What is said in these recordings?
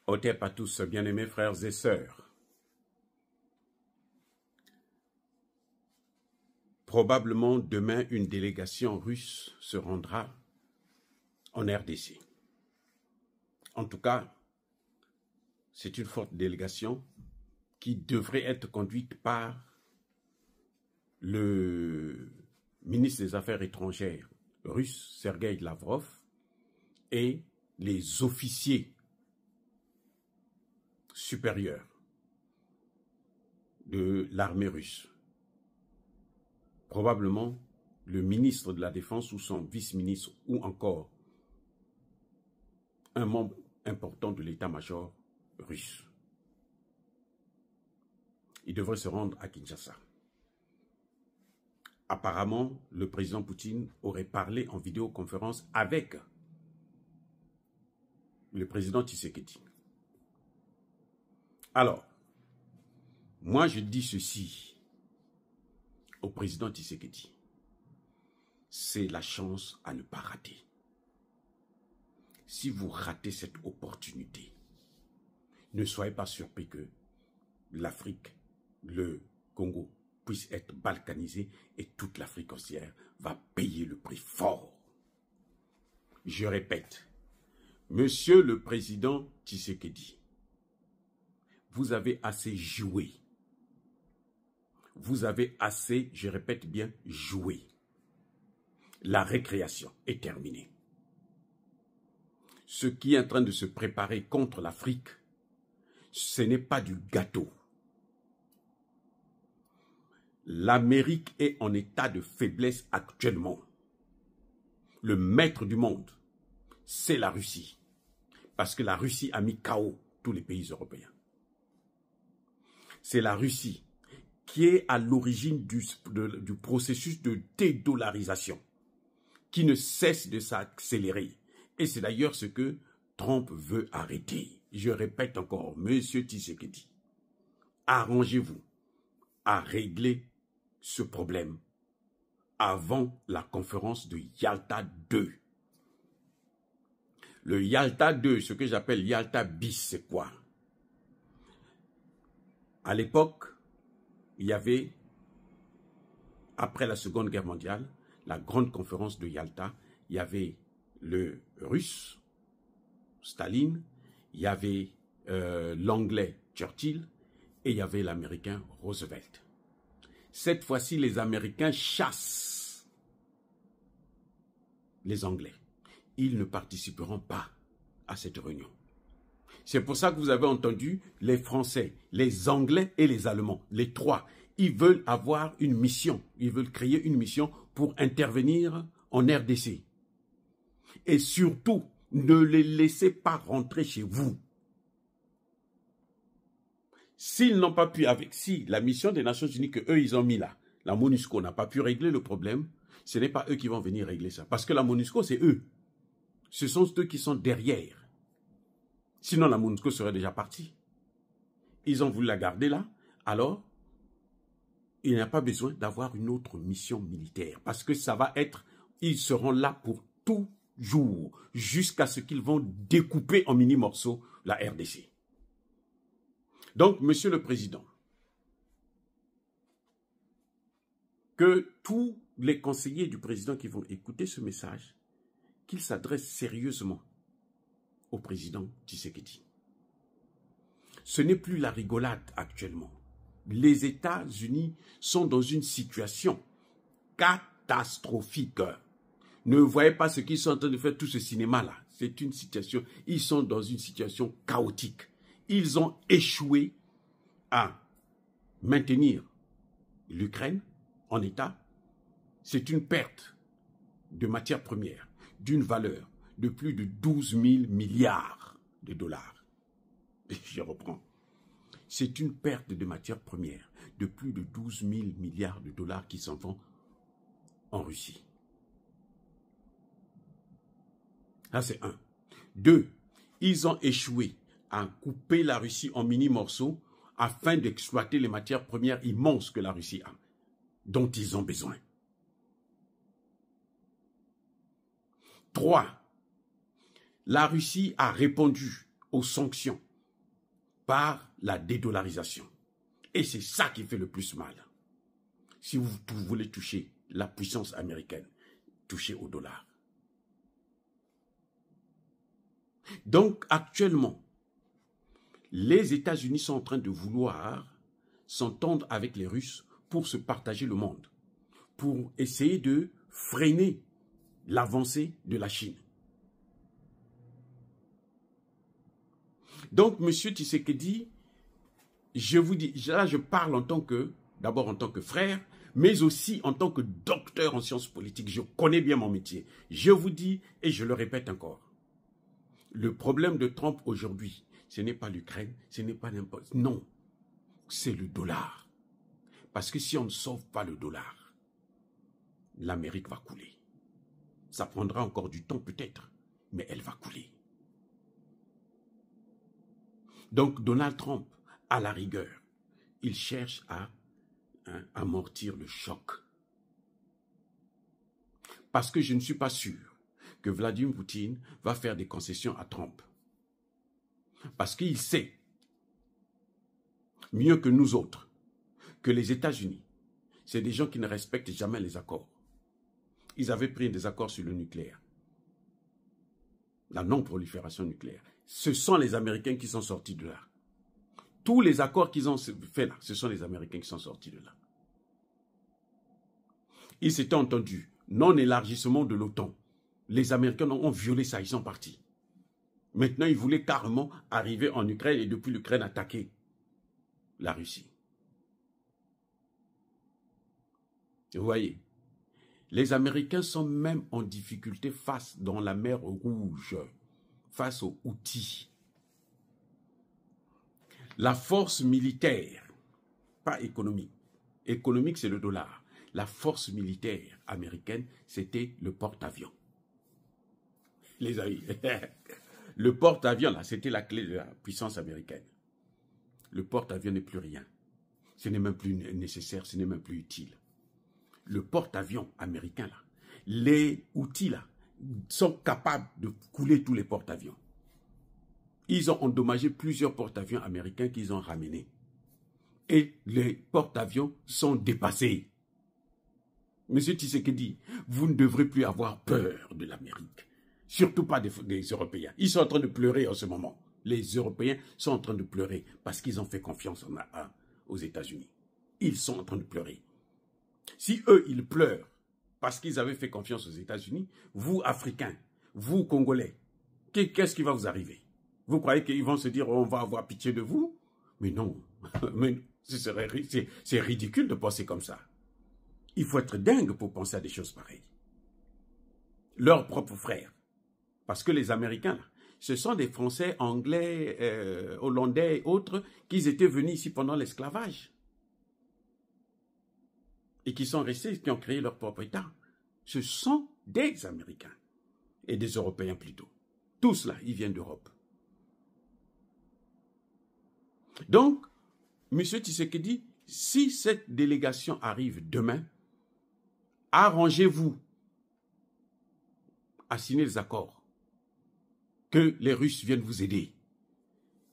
Hotep à tous, bien-aimés frères et sœurs. Probablement demain, une délégation russe se rendra en RDC. En tout cas, c'est une forte délégation qui devrait être conduite par le ministre des Affaires étrangères russe, Sergueï Lavrov, et les officiers supérieurs de l'armée russe. Probablement le ministre de la Défense ou son vice-ministre ou encore un membre important de l'état-major russe. Il devrait se rendre à Kinshasa. Apparemment, le président Poutine aurait parlé en vidéoconférence avec le président Tshisekedi. Alors, moi je dis ceci au président Tshisekedi. C'est la chance à ne pas rater. Si vous ratez cette opportunité, ne soyez pas surpris que l'Afrique, le Congo, puisse être balkanisé et toute l'Afrique entière va payer le prix fort. Je répète, Monsieur le Président Tshisekedi, vous avez assez joué. Vous avez assez, je répète bien, joué. La récréation est terminée. Ce qui est en train de se préparer contre l'Afrique, ce n'est pas du gâteau. L'Amérique est en état de faiblesse actuellement. Le maître du monde, c'est la Russie. Parce que la Russie a mis KO tous les pays européens. C'est la Russie qui est à l'origine du processus de dédollarisation, qui ne cesse de s'accélérer. Et c'est d'ailleurs ce que Trump veut arrêter. Je répète encore, Monsieur Tshisekedi, arrangez-vous à régler ce problème avant la conférence de Yalta 2. Le Yalta 2, ce que j'appelle Yalta bis, c'est quoi? À l'époque, il y avait, après la Seconde Guerre mondiale, la grande conférence de Yalta, il y avait le russe, Staline, il y avait l'anglais Churchill et il y avait l'américain Roosevelt. Cette fois-ci, les Américains chassent les Anglais. Ils ne participeront pas à cette réunion. C'est pour ça que vous avez entendu les Français, les Anglais et les Allemands, les trois. Ils veulent avoir une mission, ils veulent créer une mission pour intervenir en RDC. Et surtout, ne les laissez pas rentrer chez vous. S'ils n'ont pas pu, si la mission des Nations Unies que eux ils ont mis là, la MONUSCO n'a pas pu régler le problème, ce n'est pas eux qui vont venir régler ça. Parce que la MONUSCO, c'est eux. Ce sont eux qui sont derrière. Sinon, la MONUSCO serait déjà partie. Ils ont voulu la garder là. Alors, il n'y a pas besoin d'avoir une autre mission militaire. Parce que ça va être, ils seront là pour toujours, jusqu'à ce qu'ils vont découper en mini-morceaux la RDC. Donc, Monsieur le Président, que tous les conseillers du président qui vont écouter ce message, qu'ils s'adressent sérieusement au président Tshisekedi. Ce n'est plus la rigolade actuellement. Les États-Unis sont dans une situation catastrophique. Ne voyez pas ce qu'ils sont en train de faire, tout ce cinéma-là. C'est une situation, ils sont dans une situation chaotique. Ils ont échoué à maintenir l'Ukraine en état. C'est une perte de matières premières d'une valeur de plus de 12 000 milliards de dollars. Et je reprends. C'est une perte de matières premières de plus de 12 000 milliards de dollars qui s'en vont en Russie. Ça, c'est un. Deux, ils ont échoué à couper la Russie en mini-morceaux afin d'exploiter les matières premières immenses que la Russie a, dont ils ont besoin. 3. La Russie a répondu aux sanctions par la dédollarisation. Et c'est ça qui fait le plus mal. Si vous voulez toucher la puissance américaine, touchez au dollar. Donc, actuellement, les États-Unis sont en train de vouloir s'entendre avec les Russes pour se partager le monde, pour essayer de freiner l'avancée de la Chine. Donc, M. Tshisekedi, je vous dis, là je parle en tant que, d'abord en tant que frère, mais aussi en tant que docteur en sciences politiques. Je connais bien mon métier. Je vous dis, et je le répète encore, le problème de Trump aujourd'hui, ce n'est pas l'Ukraine, ce n'est pas n'importe... Non, c'est le dollar. Parce que si on ne sauve pas le dollar, l'Amérique va couler. Ça prendra encore du temps peut-être, mais elle va couler. Donc Donald Trump, à la rigueur, il cherche à amortir le choc. Parce que je ne suis pas sûr que Vladimir Poutine va faire des concessions à Trump. Parce qu'il sait, mieux que nous autres, que les États-Unis, c'est des gens qui ne respectent jamais les accords. Ils avaient pris des accords sur le nucléaire, la non-prolifération nucléaire. Ce sont les Américains qui sont sortis de là. Tous les accords qu'ils ont faits là, ce sont les Américains qui sont sortis de là. Ils s'étaient entendus, non-élargissement de l'OTAN. Les Américains ont violé ça, ils sont partis. Maintenant, ils voulaient carrément arriver en Ukraine et depuis l'Ukraine attaquer la Russie. Vous voyez, les Américains sont même en difficulté face dans la mer Rouge, face aux Houthis. La force militaire, pas économique. Économique, c'est le dollar. La force militaire américaine, c'était le porte-avions. Les amis, le porte-avions, là, c'était la clé de la puissance américaine. Le porte-avions n'est plus rien. Ce n'est même plus nécessaire, ce n'est même plus utile. Le porte-avions américain, là, les outils, là, sont capables de couler tous les porte-avions. Ils ont endommagé plusieurs porte-avions américains qu'ils ont ramenés. Et les porte-avions sont dépassés. Monsieur Tshisekedi, vous ne devrez plus avoir peur de l'Amérique. Surtout pas des Européens. Ils sont en train de pleurer en ce moment. Les Européens sont en train de pleurer parce qu'ils ont fait confiance aux États-Unis. Ils sont en train de pleurer. Si eux, ils pleurent parce qu'ils avaient fait confiance aux États-Unis, vous, Africains, vous, Congolais, qu'est-ce qui va vous arriver? Vous croyez qu'ils vont se dire, on va avoir pitié de vous? Mais non, c'est ridicule de penser comme ça. Il faut être dingue pour penser à des choses pareilles. Leurs propres frères. Parce que les Américains, là, ce sont des Français, Anglais, Hollandais et autres qui étaient venus ici pendant l'esclavage. Et qui sont restés, qui ont créé leur propre État. Ce sont des Américains. Et des Européens plutôt. Tous là, ils viennent d'Europe. Donc, M. Tshisekedi, si cette délégation arrive demain, arrangez-vous à signer les accords. Que les Russes viennent vous aider.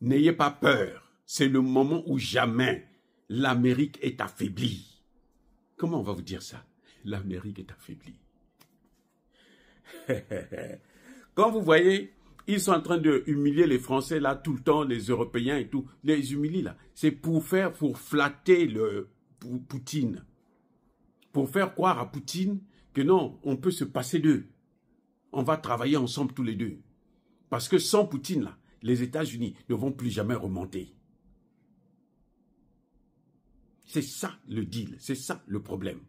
N'ayez pas peur. C'est le moment où jamais l'Amérique est affaiblie. Comment on va vous dire ça? L'Amérique est affaiblie. Quand vous voyez, ils sont en train de humilier les Français là tout le temps, les Européens et tout. Les humilier là, c'est pour flatter Poutine. Pour faire croire à Poutine que non, on peut se passer d'eux. On va travailler ensemble tous les deux. Parce que sans Poutine là, les États-Unis ne vont plus jamais remonter. C'est ça le deal, c'est ça le problème.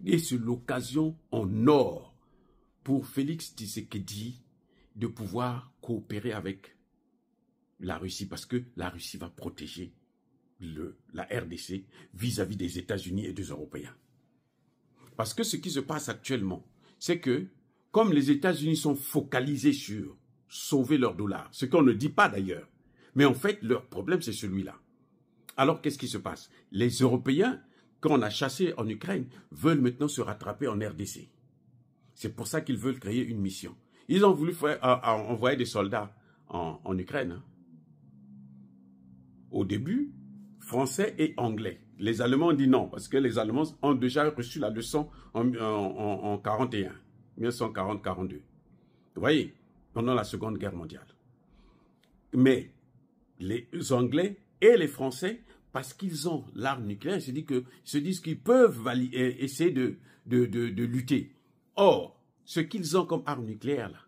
Et c'est l'occasion en or pour Félix Tshisekedi de pouvoir coopérer avec la Russie parce que la Russie va protéger la RDC vis-à-vis des États-Unis et des Européens. Parce que ce qui se passe actuellement, c'est que comme les États-Unis sont focalisés sur sauver leur dollar, ce qu'on ne dit pas d'ailleurs, mais en fait leur problème c'est celui-là. Alors qu'est-ce qui se passe? Les Européens, qu'on a chassés en Ukraine, veulent maintenant se rattraper en RDC. C'est pour ça qu'ils veulent créer une mission. Ils ont voulu envoyer des soldats en Ukraine. Hein. au début, français et anglais. Les Allemands ont dit non, parce que les Allemands ont déjà reçu la leçon en 41, 1940-42. Vous voyez, pendant la Seconde Guerre mondiale. Mais les Anglais et les Français, parce qu'ils ont l'arme nucléaire, ils se disent qu'ils peuvent essayer de lutter. Or, ce qu'ils ont comme arme nucléaire, là,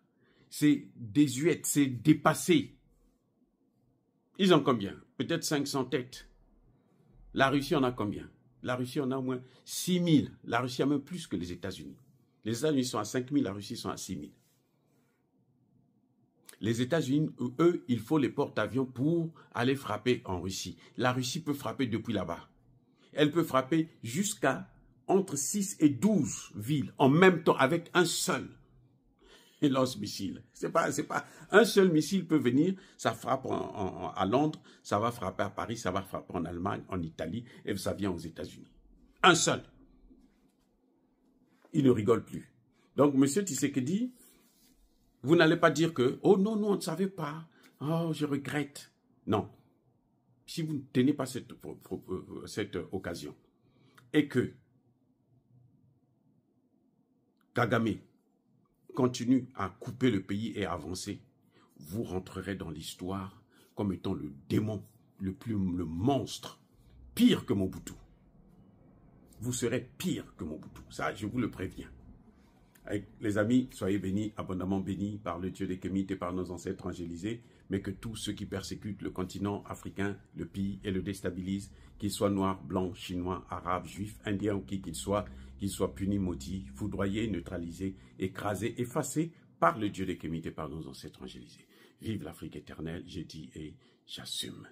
c'est désuète, c'est dépassé. Ils ont combien? Peut-être 500 têtes. La Russie en a combien? La Russie en a au moins 6 000. La Russie a même plus que les États-Unis. Les États-Unis sont à 5 000, la Russie sont à 6 000. Les États-Unis, eux, il faut les porte-avions pour aller frapper en Russie. La Russie peut frapper depuis là-bas. Elle peut frapper jusqu'à entre 6 et 12 villes en même temps avec un seul lance-missile. C'est pas un seul missile peut venir, ça frappe à Londres, ça va frapper à Paris, ça va frapper en Allemagne, en Italie et ça vient aux États-Unis. Un seul. Il ne rigole plus. Donc, M. Tshisekedi, vous n'allez pas dire que, oh non, on ne savait pas, oh, je regrette. Non. Si vous ne tenez pas cette occasion et que Kagame continue à couper le pays et à avancer, vous rentrerez dans l'histoire comme étant le démon, le monstre, pire que Mobutu. Vous serez pire que Mobutu. Ça, je vous le préviens. Avec les amis, soyez bénis, abondamment bénis par le Dieu des Kémites et par nos ancêtres angélisés, mais que tous ceux qui persécutent le continent africain le pillent et le déstabilisent, qu'ils soient noirs, blancs, chinois, arabes, juifs, indiens ou qui qu'ils soient punis, maudits, foudroyés, neutralisés, écrasés, effacés par le Dieu des Kémites et par nos ancêtres angélisés. Vive l'Afrique éternelle, j'ai dit et j'assume.